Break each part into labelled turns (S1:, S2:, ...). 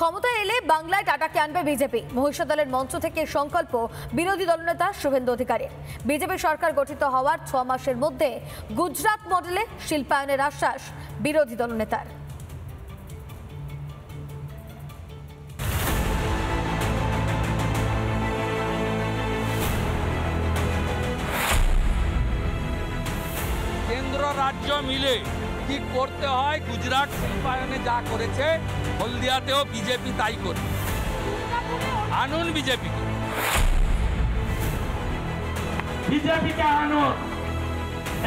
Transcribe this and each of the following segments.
S1: ক্ষমতায় এলে বাংলায় টাটাকে আনবে বিজেপি। মহিষা দলের মঞ্চ থেকে সংকল্প বিরোধী দলনেতা শুভেন্দু অধিকারী। বিজেপি সরকার গঠিত হওয়ার 6 মাসের মধ্যে গুজরাট মডেলে শিল্পায়নের আশ্বাস বিরোধী দলনেতার।
S2: কেন্দ্র রাজ্য মিলে কি করতে হয়, গুজরাট শিল্পায়নে যা করেছে হলদিয়াতেও বিজেপি তাই করবে। আনুন বিজেপিকে,
S3: বিজেপিকে আনুন।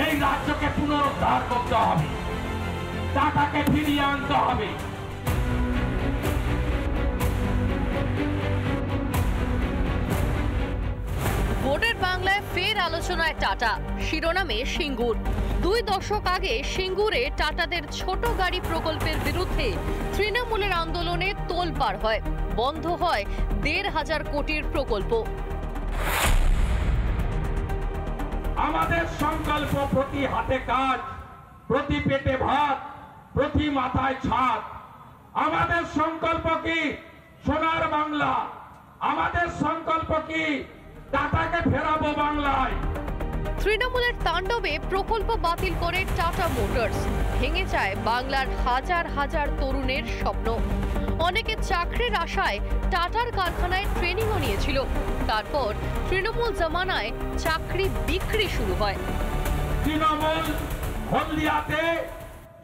S3: এই রাজ্যকে পুনরুদ্ধার করতে হবে, টাকাকে ফিরিয়ে আনতে হবে।
S4: ভোটের বাংলায় ফের আলোচনায় টাটা, শিরোনামে সিঙ্গুর। 2 দশক আগে সিঙ্গুরে টাটাদের ছোট গাড়ি প্রকল্পের বিরুদ্ধে তৃণমূলের আন্দোলনে তোলপাড় হয়, বন্ধ হয় 1,500 কোটির প্রকল্প।
S3: আমাদের সংকল্প প্রতি হাতে কাজ, প্রতি পেটে ভাত, প্রতি মাথায় ছাদ। আমাদের সংকল্প কি সোনার বাংলা, আমাদের সংকল্প কি টাটাকে ফেরাবো বাংলায়।
S4: তৃণমূলের তাণ্ডবে প্রকল্প বাতিল করে টাটা মোটরস, ভেঙে যায় বাংলার হাজার হাজার তরুণের স্বপ্ন। অনেকে চাকরির আশায় টাটার কারখানায় ট্রেনিংও নিয়েছিল। তারপর তৃণমূল জামানায় চাকরি বিক্রি শুরু হয়।
S3: তৃণমূল হলদিয়াতে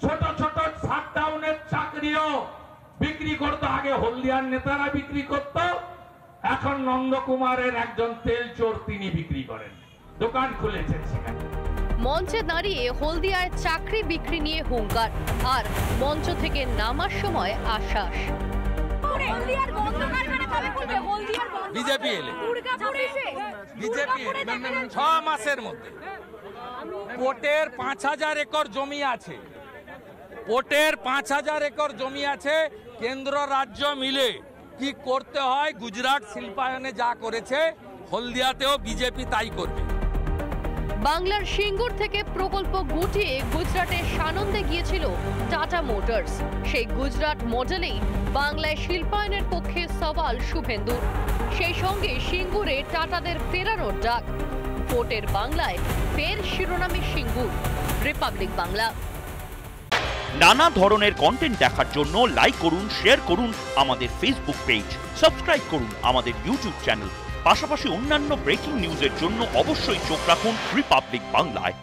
S3: ছোট ছোট শাটডাউনের চাকরিও বিক্রি করতো। আগে হলদিয়ার নেতারা বিক্রি করত, এখন নন্দকুমারের একজন তেল চোর তিনি বিক্রি করেন, দোকান খুলেছেন সেখানে।
S4: মঞ্চে দাঁড়িয়ে হলদিয়ায় চাকরি বিক্রি নিয়ে হুঙ্কার, আর মঞ্চ থেকে নামার সময় আশ্বাস।
S2: বিজেপি এলে 6 মাসের মধ্যে পোর্টের 5,000 একর জমি আছে, পোর্টের 5,000 একর জমি আছে। কেন্দ্র রাজ্য মিলে কি করতে হয়, গুজরাট শিল্পায়নে যা করেছে হলদিয়াতেও বিজেপি তাই করবে।
S4: বাংলার সিঙ্গুর থেকে প্রকল্প গুটিয়ে গুজরাটে সানন্দে গিয়েছিল টাটা মোটরস। সেই গুজরাট মডেলেই বাংলায় শিল্পায়নের পক্ষে সওয়াল শুভেন্দুর। সেই সঙ্গে সিঙ্গুরে টাটাদের ফেরানোর ডাক। ভোটের বাংলায় ফের শিরোনামে সিঙ্গুর। রিপাবলিক বাংলা।
S5: নানা ধরনের কন্টেন্ট দেখার জন্য লাইক করুন, শেয়ার করুন আমাদের ফেসবুক পেজ, সাবস্ক্রাইব করুন আমাদের ইউটিউব চ্যানেল। পাশাপাশি অন্যান্য ব্রেকিং নিউজের জন্য অবশ্যই চোখ রাখুন রিপাবলিক বাংলায়।